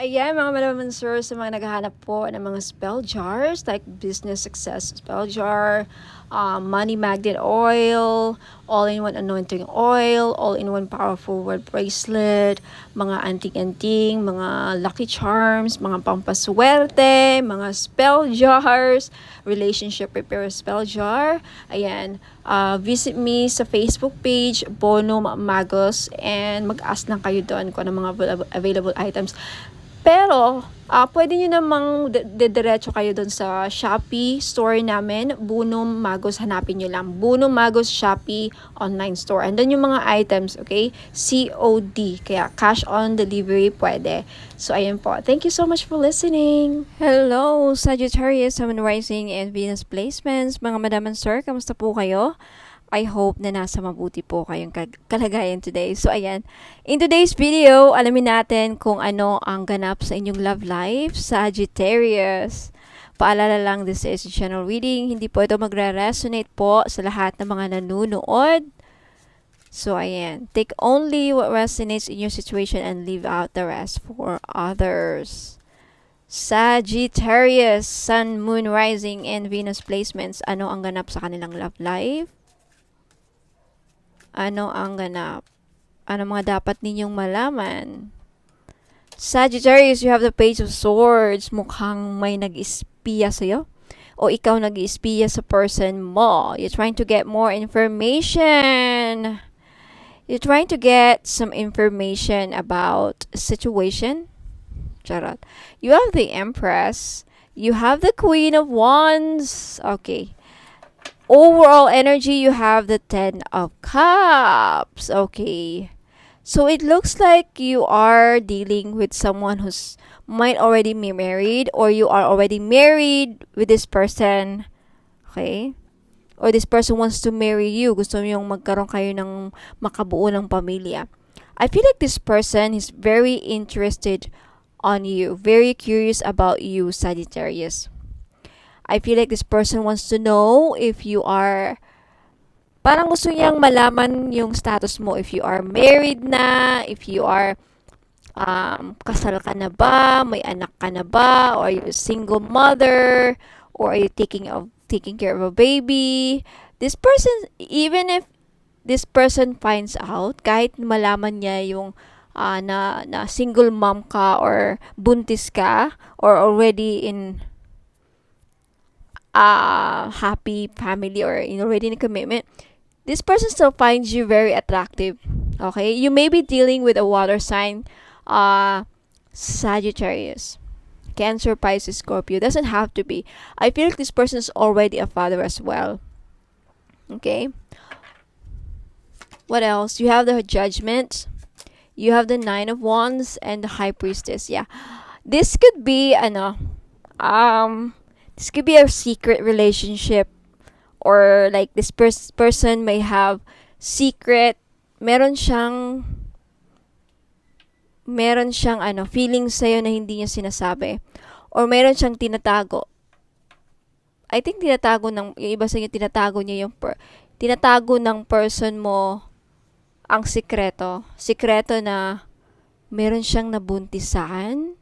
Ayan, mga malaman sir, sa mga naghahanap po ng mga spell jars like business success spell jar, money magnet oil, all-in-one anointing oil, all-in-one powerful word bracelet, mga anting-anting, mga lucky charms, mga pampaswerte, mga spell jars, relationship repair spell jar. Ayan, visit me sa Facebook page, Bono Magos, and mag-ask lang kayo doon kung ano mga available items. Pero, pwede nyo namang diretso kayo doon sa Shopee store namin, Buno Magos, hanapin nyo lang. Buno Magos Shopee online store. And then yung mga items, okay? COD, kaya cash on delivery pwede. So, ayan po. Thank you so much for listening. Hello, Sagittarius, Sun Rising, and Venus Placements. Mga madam and sir, kamusta po kayo? I hope na nasa mabuti po kayong kalagayan today. So, ayan. In today's video, alamin natin kung ano ang ganap sa inyong love life, Sagittarius. Paalala lang, this is a general reading. Hindi po ito magre-resonate po sa lahat ng mga nanunood. So, ayan. Take only what resonates in your situation and leave out the rest for others. Sagittarius, Sun, Moon, Rising, and Venus placements. Ano ang ganap sa kanilang love life? Ano ang ganap? Ano mga dapat ninyong malaman? Sagittarius, you have the Page of Swords. Mukhang may nag-espiya sa'yo. O ikaw nag-espiya sa person mo. You're trying to get more information. You're trying to get some information about a situation. Charot. You have the Empress. You have the Queen of Wands. Okay. Overall energy, you have the Ten of Cups. Okay. So it looks like you are dealing with someone who's might already be married, or you are already married with this person. Okay? Or this person wants to marry you. Gusto niyong magkaroon kayo ng makabuo ng pamilya. I feel like this person is very interested on you. Very curious about you, Sagittarius. I feel like this person wants to know if you are, parang gusto niyang malaman yung status mo, if you are married na, if you are kasal ka na ba, may anak ka na ba, or are you a single mother, or are you taking care of a baby. This person, even if this person finds out, kahit malaman niya yung na single mom ka or buntis ka or already in happy family or already in a commitment, this person still finds you very attractive. Okay? You may be dealing with a water sign, Sagittarius. Cancer, Pisces, Scorpio. Doesn't have to be. I feel like this person is already a father as well. Okay? What else? You have the Judgment. You have the Nine of Wands and the High Priestess. Yeah. This could be, this could be a secret relationship, or like this person may have secret, meron siyang feelings sa'yo na hindi niya sinasabi, or meron siyang tinatago. I think yung iba sa inyo, tinatago ng person mo ang sikreto na meron siyang nabuntisan,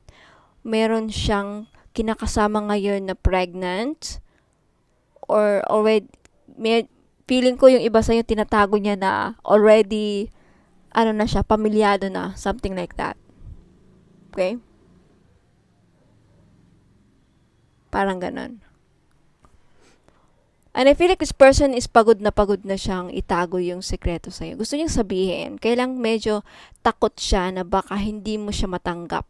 meron siyang kinakasama ngayon na pregnant, or already, feeling ko yung iba sa inyo tinatago niya na already, na siya, pamilyado na, something like that. Okay? Parang ganon. And I feel like this person is pagod na siyang itago yung sekreto sa'yo. Gusto niyang sabihin, kailang medyo takot siya na baka hindi mo siya matanggap.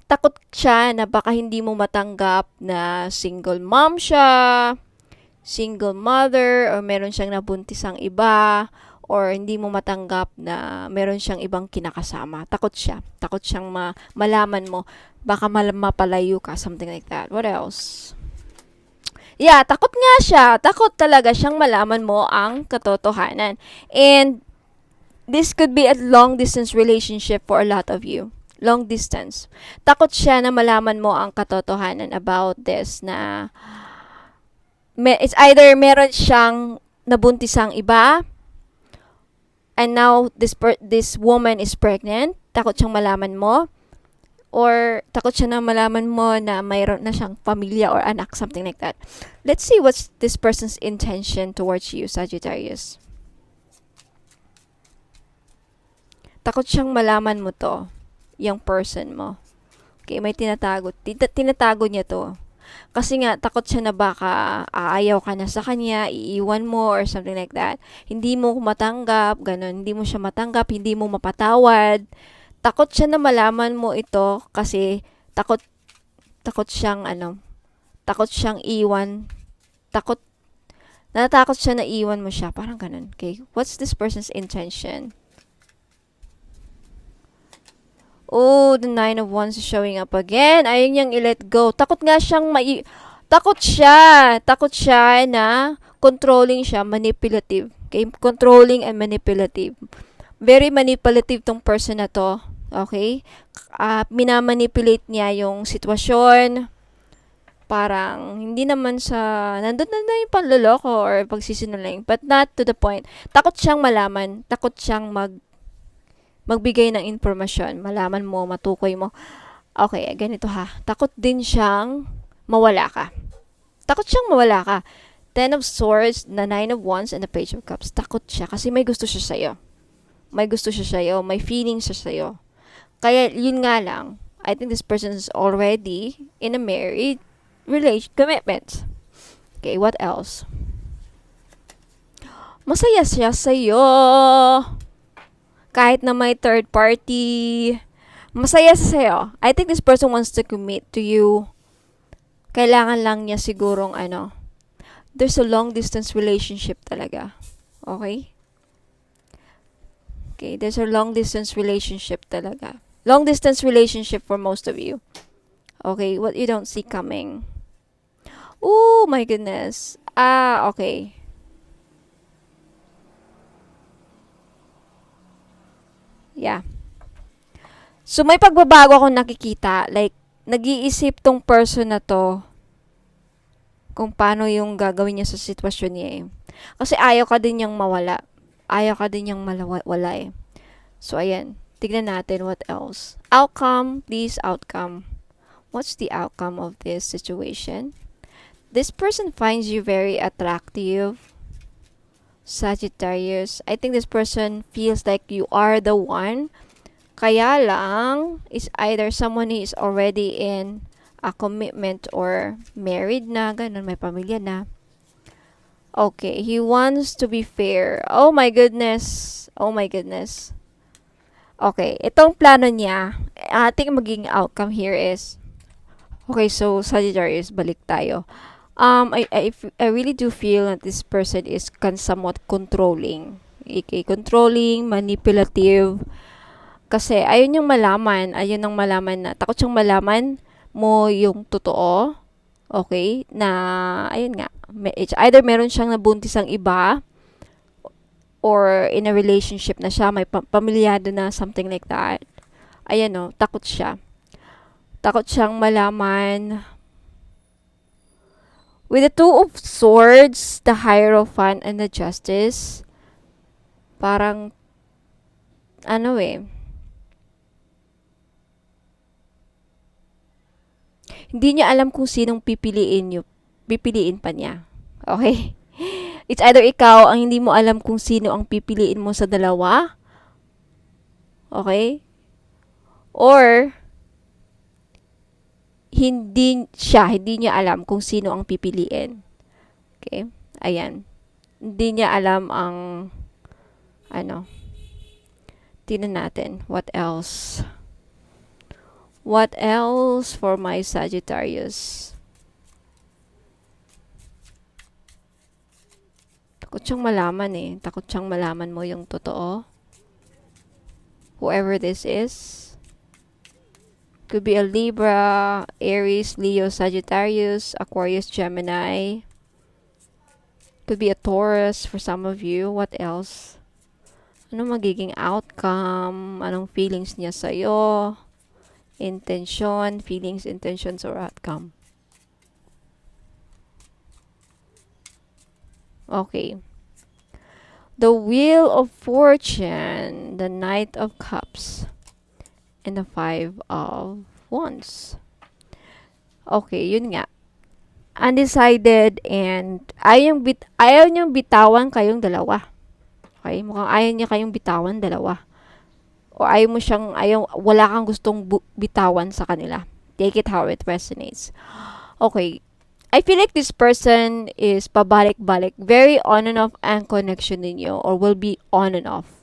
Takot siya na baka hindi mo matanggap na single mom siya, single mother, or meron siyang nabuntisang iba, or hindi mo matanggap na meron siyang ibang kinakasama. Takot siya. Takot siyang malaman mo. Baka mapalayo ka, something like that. What else? Yeah, takot nga siya. Takot talaga siyang malaman mo ang katotohanan. And this could be a long-distance relationship for a lot of you. Long distance. Takot siya na malaman mo ang katotohanan about this, na it's either meron siyang nabuntisang iba, and now this woman is pregnant. Takot siyang malaman mo. Or takot siya na malaman mo na mayroon na siyang pamilya or anak, something like that. Let's see what's this person's intention towards you, Sagittarius. Takot siyang malaman mo to, yung person mo. Okay, may tinatago. Tinatago niya to. Kasi nga, takot siya na baka aayaw ka na sa kanya, iiwan mo, or something like that. Hindi mo matanggap, ganun. Hindi mo siya matanggap, hindi mo mapatawad. Takot siya na malaman mo ito kasi takot siyang takot siyang iwan. Natatakot siya na iwan mo siya. Parang ganun. Okay, what's this person's intention? Oh, the Nine of Wands is showing up again. Ayaw niyang i-let go. Takot siya na controlling siya, manipulative. Okay? Controlling and manipulative. Very manipulative tong person na to. Okay? Minamanipulate niya yung sitwasyon. Parang, hindi naman sa, nandun na yung panloloko or pagsisinungaling. But not to the point. Takot siyang malaman. Takot siyang magbigay ng informasyon. Malaman mo, matukoy mo. Okay, ganito ha. Takot din siyang mawala ka. Takot siyang mawala ka. Ten of Swords, the Nine of Wands, and the Page of Cups. Takot siya kasi may gusto siya sa'yo. May gusto siya sa'yo. May feelings siya sa'yo. Kaya, yun nga lang. I think this person is already in a married commitment. Okay, what else? Masaya siya sa'yo. Kahit na may third party. Masaya siya sa'yo. I think this person wants to commit to you. Kailangan lang niya sigurong there's a long distance relationship talaga. Okay? Okay, there's a long distance relationship talaga. Long distance relationship for most of you. Okay, what you don't see coming. Oh my goodness. Okay. Yeah. So may pagbabago akong nakikita. Like, nag-iisip tong person na to kung paano yung gagawin niya sa sitwasyon niya eh. Kasi ayaw ka din niyang mawala. Ayaw ka din niyang wala eh. So, ayan. Tignan natin what else. Outcome, please, outcome. What's the outcome of this situation? This person finds you very attractive. Sagittarius. I think this person feels like you are the one. Kaya lang, is either someone who is already in a commitment or married na, ganun, may pamilya na. Okay, he wants to be fair. Oh my goodness. Oh my goodness. Okay, itong plano niya, ating magiging outcome here is, okay, so Sagittarius, balik tayo. I really do feel that this person is somewhat controlling. Okay, controlling, manipulative. Kasi ayun yung malaman, takot siyang malaman mo yung totoo. Okay, na, ayun nga, it's either meron siyang nabuntis ang iba, or in a relationship na siya, may pamilyado na, something like that. Ayan o, takot siya. Takot siyang malaman. With the Two of Swords, the Hierophant, and the Justice, parang, hindi niya alam kung sinong pipiliin pa niya. Okay? It's either ikaw ang hindi mo alam kung sino ang pipiliin mo sa dalawa. Okay? Or, hindi niya alam kung sino ang pipiliin. Okay? Ayan. Hindi niya alam ang, tingnan natin. What else? What else for my Sagittarius? Takot siyang malaman eh. Takot siyang malaman mo yung totoo. Whoever this is. Could be a Libra, Aries, Leo, Sagittarius, Aquarius, Gemini. Could be a Taurus for some of you. What else? Ano magiging outcome? Anong feelings niya sa'yo? Intention, feelings, intentions, or outcome. Okay. The Wheel of Fortune, the Knight of Cups, and the Five of Wands. Okay, yun nga. Undecided and ayaw niyang bitawan kayong dalawa. Okay? Mukhang ayaw niya kayong bitawan dalawa. O wala kang gustong bitawan sa kanila. Take it how it resonates. Okay. I feel like this person is pabalik-balik. Very on and off ang connection ninyo or will be on and off.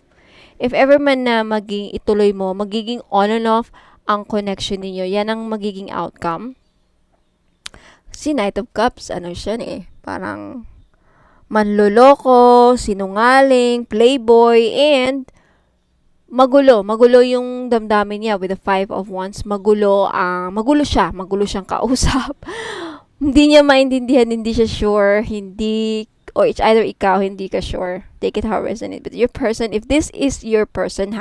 If ever man na ituloy mo, magiging on and off ang connection ninyo. Yan ang magiging outcome. Si Knight of Cups, siya parang manloloko, sinungaling, playboy, and magulo. Magulo yung damdamin niya with the 5 of Wands. Magulo siyang kausap. Hindi niya maintindihan, hindi siya sure, or it's either ikaw, hindi ka sure. Take it how it resonates. But your person, if this is your person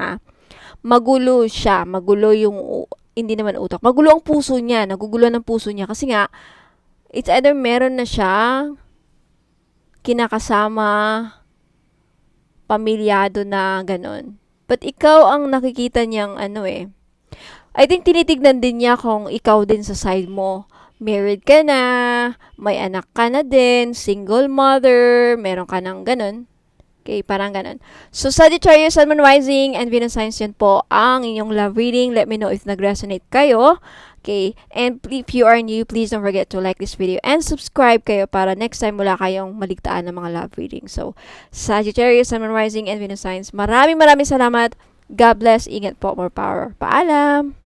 magulo siya. Magulo yung, hindi naman utak. Magulo ang puso niya. Nagugulo ng puso niya. Kasi nga, it's either meron na siya kinakasama, pamilyado na ganun. But ikaw ang nakikita niyang I think tinitignan din niya kung ikaw din sa side mo. Married ka na, may anak ka na din, single mother, meron ka ng ganun. Okay, parang ganun. So, Sagittarius, Sun, Moon, Rising, and Venus signs yan po ang inyong love reading. Let me know if nag-resonate kayo. Okay, and if you are new, please don't forget to like this video and subscribe kayo para next time wala kayong maligtaan ng mga love reading. So, Sagittarius, Sun, Moon, Rising, and Venus signs. Maraming salamat. God bless. Ingat po. More power. Paalam.